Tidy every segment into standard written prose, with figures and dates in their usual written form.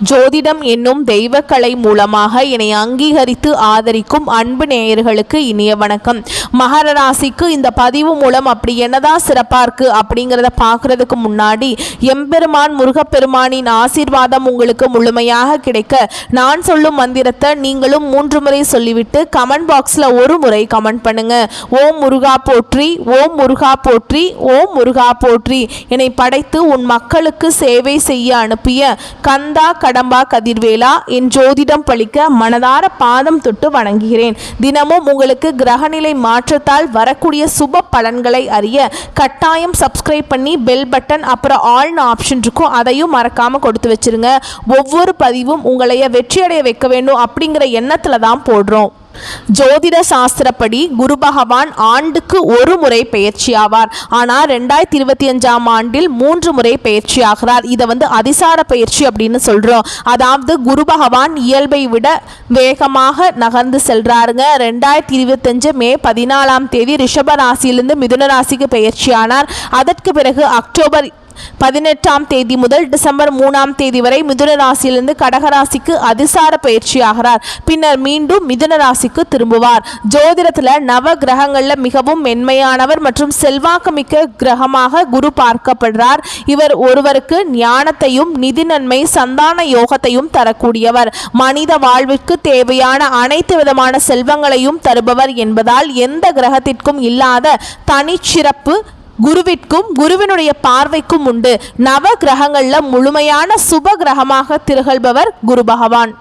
ஜோதிடம் என்னும் தெய்வக்கலை மூலமாக என்னை அங்கீகரித்து ஆதரிக்கும் அன்பு நேயர்களுக்கு இனிய வணக்கம். மகர ராசிக்கு இந்த பதிவு மூலம் அப்படி என்னதான் சிறப்பாக இருக்கு அப்படிங்கிறத பார்க்கறதுக்கு முன்னாடி எம்பெருமான் முருகப்பெருமானின் ஆசீர்வாதம் உங்களுக்கு முழுமையாக கிடைக்க நான் சொல்லும் மந்திரத்தை நீங்களும் 3 முறை சொல்லிவிட்டு கமெண்ட் பாக்ஸில் ஒரு முறை கமெண்ட் பண்ணுங்க. ஓம் முருகா போற்றி, ஓம் முருகா போற்றி, ஓம் முருகா போற்றி. என்னை படைத்து உன் மக்களுக்கு சேவை செய்ய அனுப்பிய கந்தா கடம்பா கதிர்வேலா என் ஜோதிடம் பழிக்க மனதார பாதம் தொட்டு வணங்குகிறேன். தினமும் உங்களுக்கு கிரகநிலை மாற்றத்தால் வரக்கூடிய சுப பலன்களை அறிய கட்டாயம் சப்ஸ்கிரைப் பண்ணி பெல் பட்டன் அப்புறம் ஆல்னு ஆப்ஷன் இருக்கும், அதையும் மறக்காம கொடுத்து வச்சிருங்க. ஒவ்வொரு பதிவும் உங்களைய வெற்றியடைய வைக்க வேண்டும் அப்படிங்கிற எண்ணத்துல தான் போடுறோம். ஜோதிட சாஸ்திரப்படி குரு பகவான் ஆண்டுக்கு ஒரு முறை பயிற்சி ஆவார். ஆனால் 2025ஆம் ஆண்டில் 3 முறை பயிற்சி ஆகிறார். இதை அதிசார பயிற்சி அப்படின்னு சொல்றோம். அதாவது குரு பகவான் இயல்பை விட வேகமாக நகர்ந்து செல்றாருங்க. 2025 மே 14ஆம் தேதி ரிஷப ராசியிலிருந்து மிதுன ராசிக்கு பயிற்சியானார். அதற்கு பிறகு அக்டோபர் 18ஆம் தேதி முதல் டிசம்பர் 3ஆம் தேதி வரை மிதுன ராசியிலிருந்து கடகராசிக்கு அதிசார பயிற்சி ஆகிறார். பின்னர் மீண்டும் மிதுன ராசிக்கு திரும்புவார். ஜோதிடத்துல நவ கிரகங்கள்ல மிகவும் மென்மையானவர் மற்றும் செல்வாக்குமிக்க கிரகமாக குரு பார்க்கப்படுறார். இவர் ஒருவருக்கு ஞானத்தையும் நிதி நன்மை சந்தான யோகத்தையும் தரக்கூடியவர். மனித வாழ்விற்கு தேவையான அனைத்து விதமான செல்வங்களையும் தருபவர் என்பதால் எந்த கிரகத்திற்கும் இல்லாத தனிச்சிறப்பு குருவிற்கும் குருவினுடைய பார்வைக்கும் உண்டு. நவ கிரகங்கள்ல முழுமையான சுப கிரகமாக திகழ்பவர் குரு பகவான்.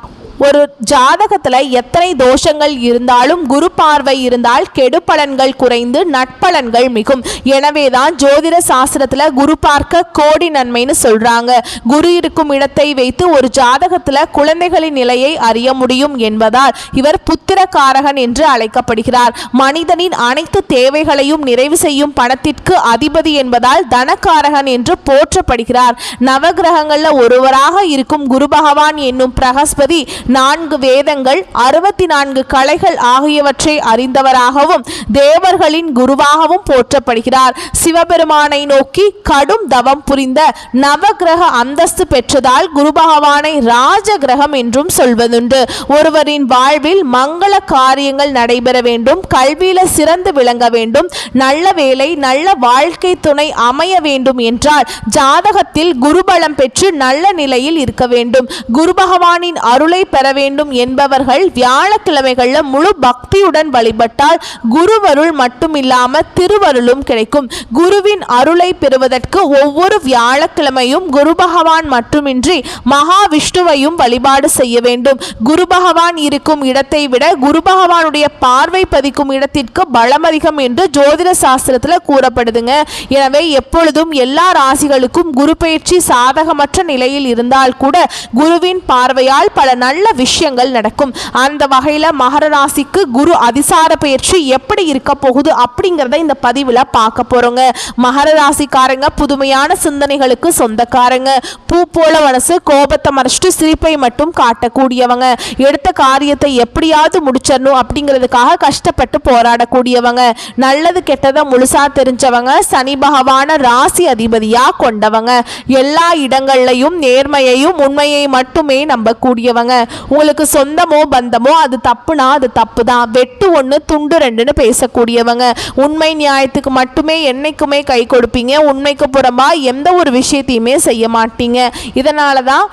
ஒரு ஜாதகத்துல எத்தனை தோஷங்கள் இருந்தாலும் குரு பார்வை இருந்தால் கெடு பலன்கள் குறைந்து நட்பலன்கள் மிகும். எனவேதான் ஜோதிட சாஸ்திரத்துல குரு பார்க்க கோடி நன்மைன்னு சொல்றாங்க. குரு இருக்கும் இடத்தை வைத்து ஒரு ஜாதகத்துல குழந்தைகளின் நிலையை அறிய முடியும் என்பதால் இவர் புத்திரகாரகன் என்று அழைக்கப்படுகிறார். மனிதனின் அனைத்து தேவைகளையும் நிறைவு செய்யும் பணத்திற்கு அதிபதி என்பதால் தனகாரகன் என்று போற்றப்படுகிறார். நவகிரகங்கள்ல ஒருவராக இருக்கும் குரு பகவான் என்னும் பிரகஸ்பதி 4 வேதங்கள் 64 கலைகள் ஆகியவற்றை அறிந்தவராகவும் தேவர்களின் குருவாகவும் போற்றப்படுகிறார். சிவபெருமானை நோக்கி கடும் தவம் புரிந்த நவகிரக அந்தஸ்து பெற்றதால் குரு பகவானை ராஜ கிரகம் என்றும் சொல்வதுண்டு. ஒருவரின் வாழ்வில் மங்கள காரியங்கள் நடைபெற வேண்டும், கல்வியில சிறந்து விளங்க வேண்டும், நல்ல வேலை நல்ல வாழ்க்கை துணை அமைய வேண்டும் என்றால் ஜாதகத்தில் குருபலம் பெற்று நல்ல நிலையில் இருக்க வேண்டும். குரு பகவானின் அருளை பெற வேண்டும் என்பவர்கள் வியாழக்கிழமைகள்ல முழு பக்தியுடன் வழிபட்டால் குருவருள் மட்டுமில்லாம திருவருளும் கிடைக்கும். குருவின் அருளை பெறுவதற்கு ஒவ்வொரு வியாழக்கிழமையும் குரு பகவான் மட்டுமின்றி மகாவிஷ்ணுவையும் வழிபாடு செய்ய வேண்டும். குரு பகவான் இருக்கும் இடத்தை விட குரு பகவானுடைய பார்வை பதிக்கும் இடத்திற்கு பலம் அதிகம் என்று ஜோதிட சாஸ்திரத்துல கூறப்படுதுங்க. எனவே எப்பொழுதும் எல்லா ராசிகளுக்கும் குரு பயிற்சி சாதகமற்ற நிலையில் இருந்தால் கூட குருவின் பார்வையால் பல நல்ல விஷயங்கள் நடக்கும். அந்த வகையில மகர ராசிக்கு குரு அதிசார பயிற்சி எப்படி இருக்க போகுது அப்படிங்கறத இந்த பதிவுல பார்க்க போறோங்க. மகர ராசிக்காரங்க புதுமையான சிந்தனைகளுக்கு சொந்தக்காரங்க. பூ போல மனசு, கோபத்தை மறைச்சிட்டு சிரிப்பை மட்டும் காட்டக்கூடியவங்க. எடுத்த காரியத்தை எப்படியாவது முடிச்சிடணும் அப்படிங்கிறதுக்காக கஷ்டப்பட்டு போராடக்கூடியவங்க. நல்லது கெட்டதை முழுசா தெரிஞ்சவங்க. சனி பகவான ராசி அதிபதியா கொண்டவங்க. எல்லா இடங்கள்லையும் நேர்மையையும் உண்மையை மட்டுமே நம்பக்கூடியவங்க. உங்களுக்கு சொந்தமோ பந்தமோ அது தப்புனா அது தப்பு தான், வெட்டு 1 துண்டு 2ன்னு பேசக்கூடியவங்க. உண்மை நியாயத்துக்கு மட்டுமே என்னைக்குமே கை கொடுப்பீங்க. உண்மைக்கு புறம்பா எந்த ஒரு விஷயத்தையுமே செய்ய மாட்டீங்க. இதனால தான்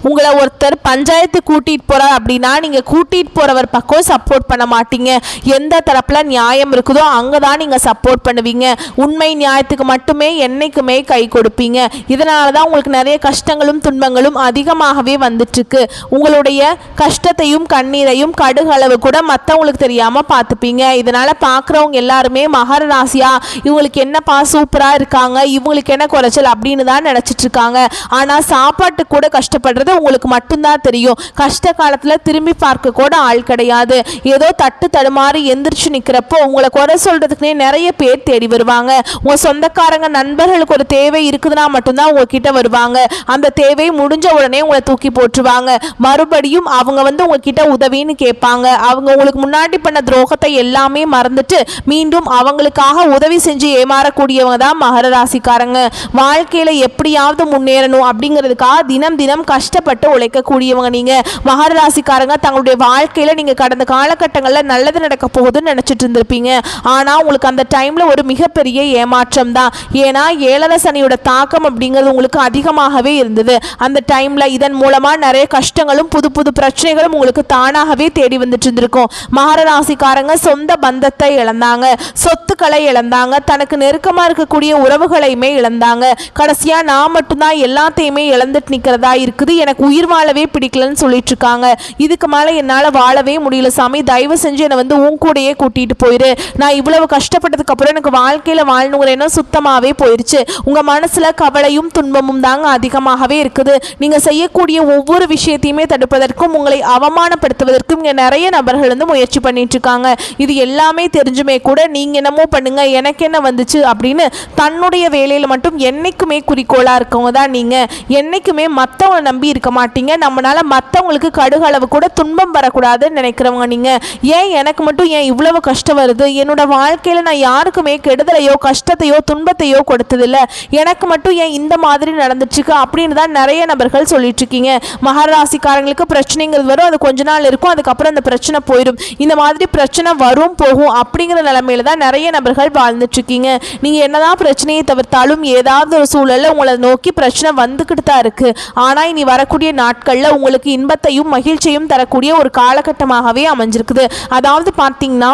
உங்களை ஒருத்தர் பஞ்சாயத்து கூட்டிட்டு போறார் அப்படின்னா நீங்க கூட்டிட்டு போறவர் பக்கம் சப்போர்ட் பண்ண மாட்டீங்க. எந்த தரப்புல நியாயம் இருக்குதோ அங்கதான் நீங்க சப்போர்ட் பண்ணுவீங்க. உண்மை நியாயத்துக்கு மட்டுமே என்னைக்குமே கை கொடுப்பீங்க. இதனாலதான் உங்களுக்கு நிறைய கஷ்டங்களும் துன்பங்களும் அதிகமாகவே வந்துட்டு இருக்கு. உங்களுடைய கஷ்டத்தையும் கண்ணீரையும் கடுகளவு கூட மற்றவங்களுக்கு தெரியாம பார்த்துப்பீங்க. இதனால பாக்குறவங்க எல்லாருமே மகர ராசியா இவங்களுக்கு என்னப்பா சூப்பரா இருக்காங்க, இவங்களுக்கு என்ன குறைச்சல் அப்படின்னு தான் நினைச்சிட்டு இருக்காங்க. ஆனா சாப்பாட்டு கூட கஷ்டப்படுறது அப்படிங்கிறது உங்களுக்கு மட்டும்தான் தெரியும். கஷ்ட காலத்தில் திரும்பி பார்க்க கூட ஆள் கிடையாது. ஏதோ தட்டு தடுமாறி எந்திரிச்சு நிற்கிறப்போ உங்களை குறை சொல்றதுக்குனே நிறைய பேர் தேடி வருவாங்க. உங்கள் சொந்தக்காரங்க நண்பர்களுக்கு ஒரு தேவை இருக்குதுன்னா மட்டும்தான் உங்ககிட்ட வருவாங்க. அந்த தேவை முடிஞ்ச உடனே உங்களை தூக்கி போட்டுருவாங்க. மறுபடியும் அவங்க உங்ககிட்ட உதவின்னு கேட்பாங்க. அவங்க உங்களுக்கு முன்னாடி பண்ண துரோகத்தை எல்லாமே மறந்துட்டு மீண்டும் அவங்களுக்காக உதவி செஞ்சு ஏமாறக்கூடியவங்க தான் மகர ராசிக்காரங்க. வாழ்க்கையில எப்படியாவது முன்னேறணும் அப்படிங்கிறதுக்காக தினம் தினம் கஷ்டப்பட்டு உழைக்கக்கூடியவங்க நீங்க. மகர ராசிக்காரங்க தங்களுடைய வாழ்க்கையில நீங்க கடந்த காலகட்டங்களில் நல்லது நடக்க போகுதுன்னு நினைச்சிட்டு இருந்திருப்பீங்க. ஆனா உங்களுக்கு அந்த டைம்ல ஒரு மிகப்பெரிய ஏமாற்றம் தான். ஏன்னா ஏழரை சனியோட தாக்கம் அப்படிங்கிறது உங்களுக்கு அதிகமாகவே இருந்தது. அந்த டைம்ல இதன் மூலமா நிறைய கஷ்டங்களும் புது புது பிரச்சனைகளும் உங்களுக்கு தானாகவே தேடி வந்துட்டு இருந்திருக்கும். மகர ராசிக்காரங்க சொந்த பந்தத்தை இழந்தாங்க, சொத்துக்களை இழந்தாங்க, தனக்கு நெருக்கமா இருக்கக்கூடிய உறவுகளையுமே இழந்தாங்க. கடைசியா நான் மட்டும்தான் எல்லாத்தையுமே இழந்துட்டு நிக்கிறதா இருக்குது, எனக்கு உயிர் வாழவே பிடிக்கலன்னு சொல்லிட்டு இருக்காங்க. இதுக்கு மேல என்னால வாழவே முடியல சாமி, தயவு செஞ்சு என்னை உன் கூடையே கூட்டிட்டு போயிரு. நான் இவ்வளவு கஷ்டப்பட்டதுக்கு அப்புறம் எனக்கு வாழ்க்கையில வாழணுங்கிற எண்ணம் சுத்தமாவே போயிருச்சு. உங்க மனசுல கவலையும் துன்பமும் தாங்க அதிகமாகவே இருக்குது. நீங்க செய்யக்கூடிய ஒவ்வொரு விஷயத்தையுமே தடுப்பதற்கும் உங்களை அவமானப்படுத்துவதற்கும் இங்க நிறைய நபர்கள் முயற்சி பண்ணிட்டு இருக்காங்க. இது எல்லாமே தெரிஞ்சுமே கூட நீங்க என்னமோ பண்ணுங்க எனக்கு என்ன வந்துச்சு அப்படின்னு தன்னுடைய வேலையில மட்டும் என்னைக்குமே குறிக்கோளா இருக்கவங்க தான் நீங்க. என்னைக்குமே மற்றவங்களை நம்பி இருக்க மாட்டீங்க. நம்மளால மற்றவங்களுக்கு கடுகளவு கூட துன்பம் வரக்கூடாதுன்னு நினைக்கிறவங்க நீங்க. ஏன் எனக்கு மட்டும் ஏன் இவ்வளவு கஷ்டம் வருது, என்னோட வாழ்க்கையில நான் யாருக்குமே கெடுதலையோ கஷ்டத்தையோ துன்பத்தையோ கொடுத்ததில்லை, எனக்கு மட்டும் ஏன் இந்த மாதிரி நடந்துச்சுக்கு அப்படின்னு தான் நிறைய நபர்கள் சொல்லிட்டு இருக்கீங்க. மகர ராசிக்காரங்களுக்கு பிரச்சனைங்கிறது வரும், அது கொஞ்ச நாள் இருக்கும், அதுக்கப்புறம் அந்த பிரச்சனை போயிடும். இந்த மாதிரி பிரச்சனை வரும் போகும் அப்படிங்கிற நிலைமையில தான் நிறைய நபர்கள் வாழ்ந்துட்டு இருக்கீங்க. நீங்க என்னதான் பிரச்சனையை தவிர்த்தாலும் ஏதாவது ஒரு சூழல்ல உங்களை நோக்கி பிரச்சனை வந்துக்கிட்டு தான் இருக்கு. ஆனா இனி வரக்கூடிய நாட்கள்ல உங்களுக்கு இன்பத்தையும் மகிழ்ச்சியும் தரக்கூடிய ஒரு காலகட்டமாகவே அமைஞ்சிருக்குது. அதாவது பார்த்தீங்கன்னா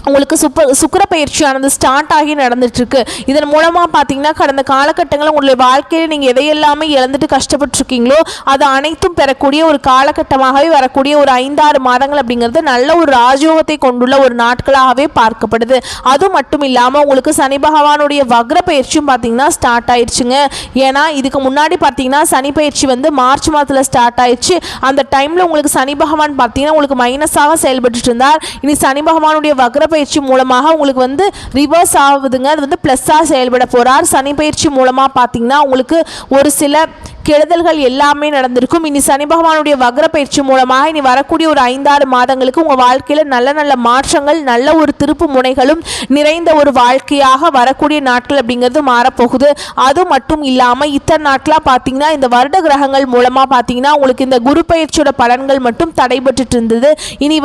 உங்களுக்கு சுக்கிர பயிற்சியானது ஸ்டார்ட் ஆகி நடந்துட்டுருக்கு. இதன் மூலமாக பார்த்தீங்கன்னா கடந்த காலகட்டங்களில் உங்களுடைய வாழ்க்கையில் நீங்கள் எதையெல்லாமே இழந்துட்டு கஷ்டப்பட்டுருக்கீங்களோ அது அனைத்தும் பெறக்கூடிய ஒரு காலகட்டமாகவே வரக்கூடிய ஒரு 5-6 மாதங்கள் அப்படிங்கிறது நல்ல ஒரு ராஜயோகத்தை கொண்டுள்ள ஒரு நாட்களாகவே பார்க்கப்படுது. அது மட்டும் இல்லாமல் உங்களுக்கு சனி பகவானுடைய வக்ர பயிற்சியும் பார்த்தீங்கன்னா ஸ்டார்ட் ஆயிடுச்சுங்க. ஏன்னா இதுக்கு முன்னாடி பார்த்தீங்கன்னா சனி பயிற்சி மார்ச் மாதத்தில் ஸ்டார்ட் ஆயிடுச்சு. அந்த டைமில் உங்களுக்கு சனி பகவான் பார்த்தீங்கன்னா உங்களுக்கு மைனஸாக செயல்பட்டு இருந்தார். இனி சனி பகவானுடைய வக்ர பயிற்சி மூலமாக உங்களுக்கு ரிவர்ஸ் ஆகுதுங்க. அது பிளஸ்ஸாக செயல்பட போறார். சனி பயிற்சி மூலமா பார்த்தீங்கன்னா உங்களுக்கு ஒரு சில கெடுதல்கள் எல்லாமே நடந்திருக்கும். இனி சனி பகவானுடைய வக்ர பயிற்சி மூலமாக இனி வரக்கூடிய ஒரு 5-6 மாதங்களுக்கு உங்கள் வாழ்க்கையில் நல்ல நல்ல மாற்றங்கள், நல்ல ஒரு திருப்பு முனைகளும் நிறைந்த ஒரு வாழ்க்கையாக வரக்கூடிய நாட்கள் அப்படிங்கிறது மாறப்போகுது. அது மட்டும் இல்லாமல் இத்தனை நாட்களாக பார்த்தீங்கன்னா இந்த வருட கிரகங்கள் மூலமாக பார்த்தீங்கன்னா உங்களுக்கு இந்த குரு பயிற்சியோட பலன்கள் மட்டும் தடைபட்டு இருந்தது. இனி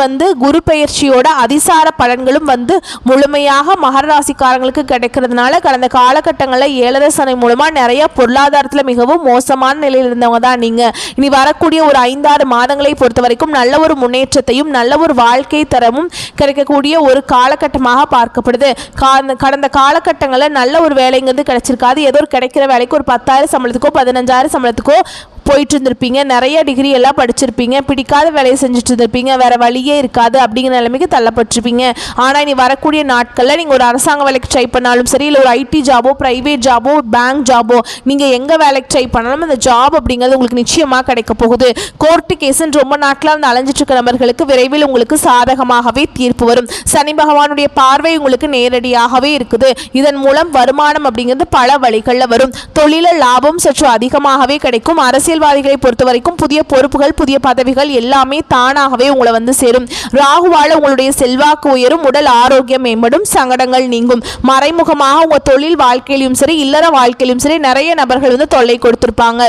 குரு பயிற்சியோட அதிசார பலன்களும் முழுமையாக மகர ராசிக்காரங்களுக்கு கிடைக்கிறதுனால கடந்த காலகட்டங்களில் ஏழரை சனி மூலமாக நிறைய பொருளாதாரத்தில் மிகவும் மோசமான நிலையில் இருந்தவங்க தான் நீங்க. இனி வரக்கூடிய ஒரு 5-6 மாதங்களை பொறுத்த வரைக்கும் நல்ல ஒரு முன்னேற்றத்தையும் நல்ல ஒரு வாழ்க்கை தரமும் கிடைக்கக்கூடிய ஒரு காலகட்டமாக பார்க்கப்படுது. கடந்த காலகட்டங்களில் நல்ல ஒரு வேலைங்கிறது கிடைச்சிருக்காது. ஏதோ ஒரு கிடைக்கிற வேலைக்கு ஒரு 10,000 சம்பளத்துக்கோ 15,000 சம்பளத்துக்கோ போயிட்டு இருந்திருப்பீங்க. நிறைய டிகிரி எல்லாம் படிச்சிருப்பீங்க. பிடிக்காத வேலையை செஞ்சுட்டு இருந்திருப்பீங்க. வேற வழியே இருக்காது அப்படிங்கிற நிலைமைக்கு தள்ளப்பட்டிருப்பீங்க. ஆனால் இனி வரக்கூடிய நாட்களில் நீங்கள் ஒரு அரசாங்க வேலைக்கு ட்ரை பண்ணாலும் சரி, இல்லை ஒரு ஐடி ஜாபோ, பிரைவேட் ஜாபோ, பேங்க் ஜாபோ, நீங்கள் எங்கே வேலைக்கு ட்ரை பண்ணாலும் அந்த ஜாப் அப்படிங்கிறது உங்களுக்கு நிச்சயமாக கிடைக்க போகுது. கோர்ட்டு கேஸுன்னு ரொம்ப நாட்களாக அலைஞ்சிட்டு இருக்க நபர்களுக்கு விரைவில் உங்களுக்கு சாதகமாகவே தீர்ப்பு வரும். சனி பகவானுடைய பார்வை உங்களுக்கு நேரடியாகவே இருக்குது. இதன் மூலம் வருமானம் அப்படிங்கிறது பல வழிகளில் வரும். தொழில லாபம் சற்று அதிகமாகவே கிடைக்கும். அரசியல்வாதிகளை பொறுத்த வரைக்கும் புதிய பொறுப்புகள், புதிய பதவிகள் எல்லாமே தானாகவே உங்களை சேரும். ராகுவால உங்களுடைய செல்வாக்கு உயரும், உடல் ஆரோக்கியம் மேம்படும், சங்கடங்கள் நீங்கும். மறைமுகமாக உங்க தொழில் வாழ்க்கையிலும் சரி, இல்லற வாழ்க்கையிலும் சரி நிறைய நபர்கள் தொல்லை கொடுத்திருப்பாங்க.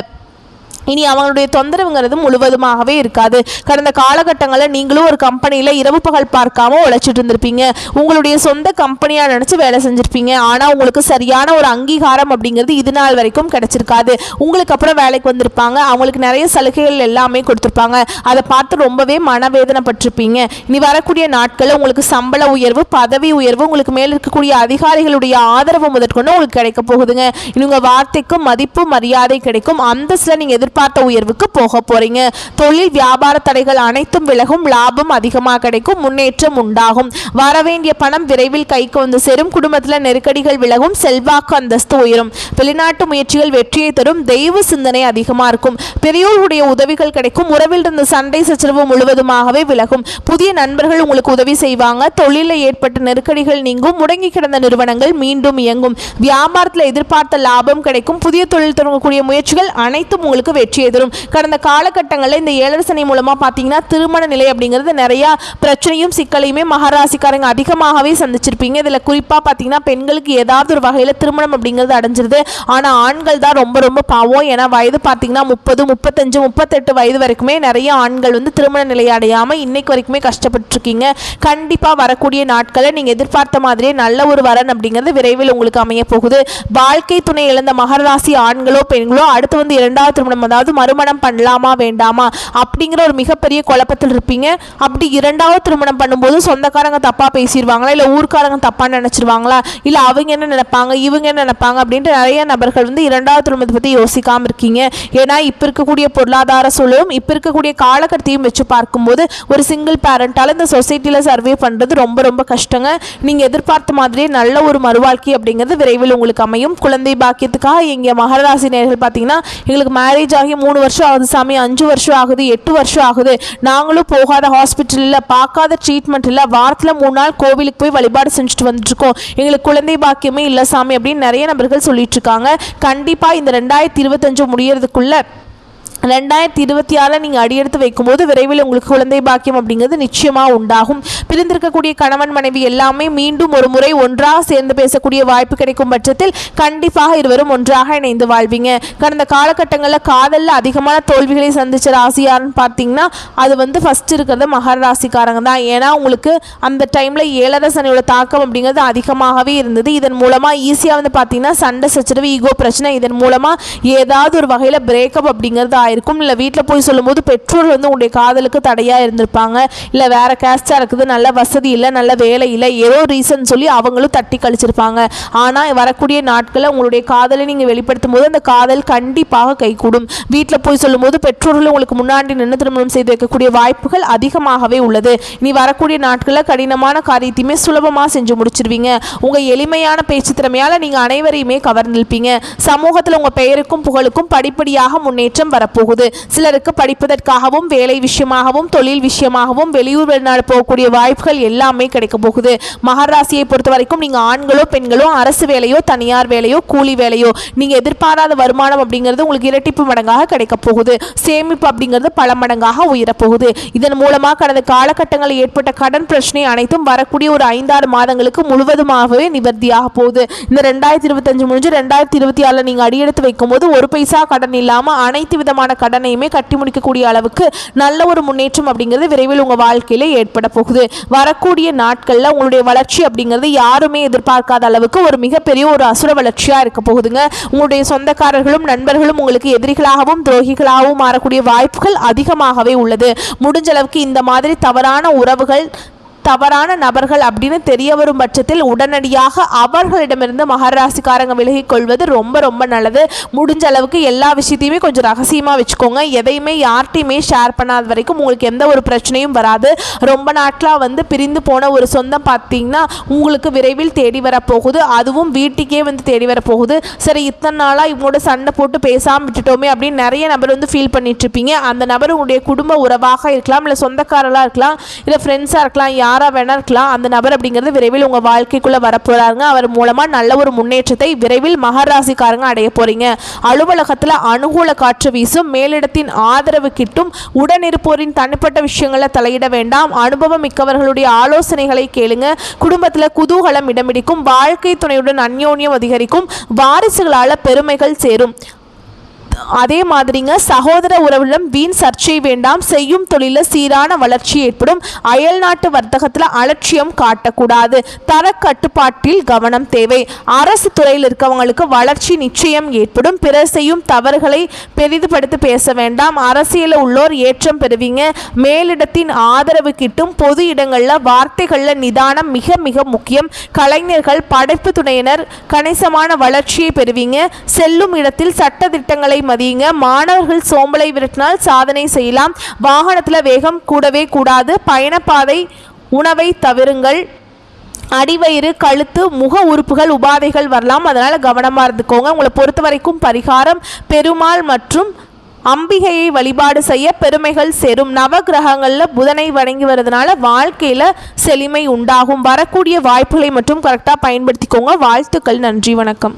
இனி அவங்களுடைய தொந்தரவுங்கிறது முழுவதுமாகவே இருக்காது. கடந்த காலகட்டங்களில் நீங்களும் ஒரு கம்பெனியில் இரவு பகல் பார்க்காம உழைச்சிட்டு இருந்திருப்பீங்க. உங்களுடைய சொந்த கம்பெனியாக நினச்சி வேலை செஞ்சுருப்பீங்க. ஆனால் உங்களுக்கு சரியான ஒரு அங்கீகாரம் அப்படிங்கிறது இது நாள் வரைக்கும் கிடைச்சிருக்காது. உங்களுக்கு அப்புறம் வேலைக்கு வந்திருப்பாங்க, அவங்களுக்கு நிறைய சலுகைகள் எல்லாமே கொடுத்துருப்பாங்க. அதை பார்த்து ரொம்பவே மனவேதனைப்பட்டிருப்பீங்க. இனி வரக்கூடிய நாட்களில் உங்களுக்கு சம்பள உயர்வு, பதவி உயர்வு, உங்களுக்கு மேல் இருக்கக்கூடிய அதிகாரிகளுடைய ஆதரவு முதற்கொண்டு உங்களுக்கு கிடைக்க போகுதுங்க. இனி உங்கள் வார்த்தைக்கும் மதிப்பு மரியாதை கிடைக்கும். அந்தஸ்தில் நீங்கள் எதிர்ப்பு எதிர்பார்த்த உயர்வுக்கு போக போறீங்க. தொழில் வியாபார தடைகள் அனைத்தும் விலகும், லாபம் அதிகமாக கிடைக்கும், முன்னேற்றம் உண்டாகும். வரவேண்டிய பணம் விரைவில் கைக்கு வந்து சேரும். குடும்பத்தில் நெருக்கடிகள் விலகும், செல்வாக்கு அந்தஸ்து உயரும். வெளிநாட்டு முயற்சிகள் வெற்றியை தரும். தெய்வ சிந்தனை அதிகமாக இருக்கும். பெரியோருடைய உதவிகள் கிடைக்கும். உறவில் இருந்த சண்டை சச்சரவு முழுவதுமாகவே விலகும். புதிய நண்பர்கள் உங்களுக்கு உதவி செய்வாங்க. தொழிலில் ஏற்பட்ட நெருக்கடிகள் நீங்கும். முடங்கி கிடந்த நிறுவனங்கள் மீண்டும் இயங்கும். வியாபாரத்தில் எதிர்பார்த்த லாபம் கிடைக்கும். புதிய தொழில் தொடங்கக்கூடிய முயற்சிகள் அனைத்தும் உங்களுக்கு வெற்றியை தரும். கடந்த காலகட்டங்களில் இந்த 7 சனி மூலமா பார்த்தீங்கன்னா திருமண நிலை அப்படிங்கிறது நிறைய பிரச்சனையும் சிக்கலையுமே மகராசிக்காரங்க அதிகமாகவே சந்திச்சிருப்பீங்க. இதில் குறிப்பாக பார்த்தீங்கன்னா பெண்களுக்கு ஏதாவது ஒரு வகையில் திருமணம் அப்படிங்கிறது அடைஞ்சிருது. ஆனால் ஆண்கள் தான் ரொம்ப ரொம்ப பாவம். ஏன்னா வயது பார்த்தீங்கன்னா 30, 35, 38 வயது வரைக்குமே நிறைய ஆண்கள் வந்து திருமண நிலையை அடையாமல் இன்னைக்கு வரைக்குமே கஷ்டப்பட்டுருக்கீங்க. கண்டிப்பாக வரக்கூடிய நாட்களில் நீங்கள் எதிர்பார்த்த மாதிரியே நல்ல ஒரு வரன் அப்படிங்கிறது விரைவில் உங்களுக்கு அமைய போகுது. வாழ்க்கை துணை இழந்த மகர ராசி ஆண்களோ பெண்களோ அடுத்து வந்து 2வது திருமணம், அதாவது மறுமணம் பண்ணலாமா வேண்டாமா அப்படிங்கிற ஒரு மிகப்பெரிய குழப்பத்தில் இருப்பீங்க. அப்படி 2வது திருமணம் பண்ணும்போது சொந்தக்காரங்க தப்பாக பேசிடுவாங்களா, இல்லை ஊர்க்காரங்க தப்பாக நினச்சிருவாங்களா, இல்லை அவங்க என்ன நினைப்பாங்க இவங்க என்ன நினைப்பாங்க அப்படின்ட்டு நிறைய நபர்கள் வந்து 2வது திருமணத்தை பற்றி யோசிக்காமல் இருக்கீங்க. ஏன்னா இப்போ இருக்கக்கூடிய பொருளாதார சூழலும் இப்போ இருக்கக்கூடிய காலகட்டத்தையும் வச்சு பார்க்கும்போது ஒரு சிங்கிள் பேரண்டால் இந்த சொசைட்டியில் சர்வே பண்ணுறது ரொம்ப ரொம்ப கஷ்டங்க. நீங்கள் எதிர்பார்த்த மாதிரியே நல்ல ஒரு மறுவாழ்க்கை அப்படிங்கிறது விரைவில் உங்களுக்கு அமையும். குழந்தை பாக்கியத்துக்காக இங்கே மகர ராசி நேயர்கள் பார்த்தீங்கன்னா எங்களுக்கு மேரேஜ் ஆகி 3 வருஷம் ஆகுது சாமி, 5 வருஷம் ஆகுது, 8 வருஷம் ஆகுது, நாங்களும் போகாத ஹாஸ்பிட்டல் இல்லை, பார்க்காத ட்ரீட்மெண்ட் இல்லை, வாரத்தில் 3 நாள் கோவிலுக்கு போய் வழிபாடு செஞ்சுட்டு வந்துட்டுருக்கோம், எங்களுக்கு குழந்தை பாக்கியமே இல்லை சாமி அப்படின்னு நிறைய நபர்கள் சொல்லிட்டு இருக்காங்க. கண்டிப்பாக இந்த 2025 முடியறதுக்குள்ள 2026 நீங்கள் அடியெடுத்து வைக்கும்போது விரைவில் உங்களுக்கு குழந்தை பாக்கியம் அப்படிங்கிறது நிச்சயமாக உண்டாகும். பிரிந்திருக்கக்கூடிய கணவன் மனைவி எல்லாமே மீண்டும் ஒரு முறை ஒன்றாக சேர்ந்து பேசக்கூடிய வாய்ப்பு கிடைக்கும் பட்சத்தில் கண்டிப்பாக இருவரும் ஒன்றாக இணைந்து வாழ்வீங்க. கடந்த காலகட்டங்களில் காதலில் அதிகமான தோல்விகளை சந்தித்த ராசியாருன்னு பார்த்தீங்கன்னா அது வந்து ஃபஸ்ட் இருக்கிறது மகர ராசிக்காரங்க தான். ஏன்னா உங்களுக்கு அந்த டைமில் 7ரை சனியோட தாக்கம் அப்படிங்கிறது அதிகமாகவே இருந்தது. இதன் மூலமாக ஈஸியாக வந்து பார்த்தீங்கன்னா சண்டை சச்சரவு, ஈகோ பிரச்சனை, இதன் மூலமாக ஏதாவது ஒரு வகையில் பிரேக்கப் அப்படிங்கிறது இருக்கும். இல்லை வீட்டில் போய் சொல்லும்போது பெற்றோர் வந்து உங்களுடைய காதலுக்கு தடையாக இருந்திருப்பாங்க. இல்லை வேற கேஸ்டாக இருக்குது, நல்ல வசதி இல்லை, நல்ல வேலை இல்லை, ஏதோ ரீசன் சொல்லி அவங்களும் தட்டி கழிச்சிருப்பாங்க. ஆனால் வரக்கூடிய நாட்களில் உங்களுடைய காதலை நீங்கள் வெளிப்படுத்தும் போது அந்த காதல் கண்டிப்பாக கைகூடும். வீட்டில் போய் சொல்லும்போது பெற்றோர்கள் உங்களுக்கு முன்னாடி நின்று திருமணம் செய்து வைக்கக்கூடிய வாய்ப்புகள் அதிகமாகவே உள்ளது. இனி வரக்கூடிய நாட்களில் கடினமான காரியத்தையுமே சுலபமாக செஞ்சு முடிச்சிருவீங்க. உங்கள் எளிமையான பேச்சு திறமையால் நீங்கள் அனைவரையுமே கவர்ந்திருப்பீங்க. சமூகத்தில் உங்கள் பெயருக்கும் புகழுக்கும் படிப்படியாக முன்னேற்றம் வரப்போகுது. சிலருக்கு படிப்பதற்காகவும் வேலை விஷயமாகவும் தொழில் விஷயமாகவும் வெளியூர் வெளிநாடு போகக்கூடிய வாய்ப்புகள் எல்லாமே கிடைக்க போகுது. மகர ராசியை பொறுத்த வரைக்கும் நீங்க ஆண்களோ பெண்களோ அரசு வேலையோ தனியார் வேலையோ கூலி வேலையோ நீங்க எதிர்பாராத வருமானம் அப்படிங்கிறது உங்களுக்கு இரட்டிப்பு மடங்காக கிடைக்க போகுது. சேமிப்பு அப்படிங்கிறது பல மடங்காக உயரப்போகுது. இதன் மூலமாக கடந்த காலகட்டங்களில் ஏற்பட்ட கடன் பிரச்சனை அனைத்தும் வரக்கூடிய ஒரு 5-6 மாதங்களுக்கு முழுவதுமாகவே நிவர்த்தியாக போகுது. இந்த 2025 முடிஞ்சு 2026 நீங்க அடியெடுத்து வைக்கும் போது ஒரு பைசா கடன் இல்லாம அனைத்து விதமான கடனையுமே கட்டி முடிக்கக்கூடிய அளவுக்கு நல்ல ஒரு முன்னேற்றம் அப்படிங்கிறது விரைவில் உங்க வாழ்க்கையில ஏற்பட போகுது. வரக்கூடிய நாட்கள்ல உங்களுடைய வளர்ச்சி அப்படிங்கிறது யாருமே எதிர்பார்க்காத அளவுக்கு ஒரு மிகப்பெரிய ஒரு அசுர வளர்ச்சியா இருக்க போகுதுங்க. உங்களுடைய சொந்தக்காரர்களும் நண்பர்களும் உங்களுக்கு எதிரிகளாகவும் துரோகிகளாகவும் மாறக்கூடிய வாய்ப்புகள் அதிகமாகவே உள்ளது. முடிஞ்ச அளவுக்கு இந்த மாதிரி தவறான உறவுகள் தவறான நபர்கள் அப்படின்னு தெரிய வரும் பட்சத்தில் உடனடியாக அவர்களிடமிருந்து மகர ராசிக்காரங்க விலகிக் கொள்வது ரொம்ப ரொம்ப நல்லது. முடிஞ்ச அளவுக்கு எல்லா விஷயத்தையுமே கொஞ்சம் ரகசியமாக வச்சுக்கோங்க. எதையுமே யார்ட்டையுமே ஷேர் பண்ணாத வரைக்கும் உங்களுக்கு எந்த ஒரு பிரச்சனையும் வராது. ரொம்ப நாட்களாக வந்து பிரிந்து போன ஒரு சொந்தம் பார்த்தீங்கன்னா உங்களுக்கு விரைவில் தேடி வரப்போகுது. அதுவும் வீட்டுக்கே வந்து தேடி வரப்போகுது. சரி, இத்தனை நாளாக இவங்களோட சண்டை போட்டு பேசாமல் விட்டுட்டோமே அப்படின்னு நிறைய நபர் வந்து ஃபீல் பண்ணிட்டு இருப்பீங்க. அந்த நபர் உங்களுடைய குடும்ப உறவாக இருக்கலாம், இல்லை சொந்தக்காரர்களாக இருக்கலாம், இல்லை ஃப்ரெண்ட்ஸாக இருக்கலாம், யாராக வேணா இருக்கலாம். அந்த நபர் அப்படிங்கிறது விரைவில் உங்க வாழ்க்கைக்குள்ள வரப்போறாங்க. அவர் மூலமா நல்ல ஒரு முன்னேற்றத்தை விரைவில் மகர ராசிக்காரங்க அடைய போறீங்க. அலுவலகத்துல அனுகூல காற்று வீசும், மேலிடத்தின் ஆதரவு கிட்டும், உடனிருப்போரின் தனிப்பட்ட விஷயங்களை தலையிட வேண்டாம், அனுபவம் மிக்கவர்களுடைய ஆலோசனைகளை கேளுங்க. குடும்பத்துல குதூகலம் இடம்பிடிக்கும், வாழ்க்கை துணையுடன் அந்யோன்யம் அதிகரிக்கும், வாரிசுகளால பெருமைகள் சேரும். அதே மாதிரிங்க சகோதர உறவிடம் வீண் சர்ச்சை வேண்டாம். செய்யும் தொழிலில் சீரான வளர்ச்சி ஏற்படும். அயல் நாட்டு வர்த்தகத்தில் அலட்சியம் காட்டக்கூடாது. தர கட்டுப்பாட்டில் கவனம் தேவை. அரசு துறையில் இருக்கவங்களுக்கு வளர்ச்சி நிச்சயம் ஏற்படும். பிறர் செய்யும் தவறுகளை பெரிதுபடுத்தி பேச வேண்டாம். அரசியலில் உள்ளோர் ஏற்றம் பெறுவீங்க. மேலிடத்தின் ஆதரவு கிட்டும். பொது இடங்களில் வார்த்தைகளில் நிதானம் மிக மிக முக்கியம். கலைஞர்கள் படைப்பு துணையினர் கணிசமான வளர்ச்சியை பெறுவீங்க. செல்லும் இடத்தில் சட்ட திட்டங்களை மதியுங்க. மாணவர்கள் சோம்பலை விரட்டினால் சாதனை செய்யலாம். வாகனத்தில் வேகம் கூடவே கூடாது. பயணப்பாதை உணவை தவிருங்கள். அடிவயிறு, கழுத்து, முக உறுப்புகள் உபாதைகள் வரலாம், அதனால் கவனமாக இருந்துக்கோங்க. உங்களை பொறுத்த வரைக்கும் பரிகாரம் பெருமாள் மற்றும் அம்பிகையை வழிபாடு செய்ய பெருமைகள் சேரும். நவகிரகங்களில் புதனை வணங்கி வருவதனால வாழ்க்கையில் செழுமை உண்டாகும். வரக்கூடிய வாய்ப்புகளை மட்டும் கரெக்டாக பயன்படுத்திக்கோங்க. வாழ்த்துக்கள். நன்றி, வணக்கம்.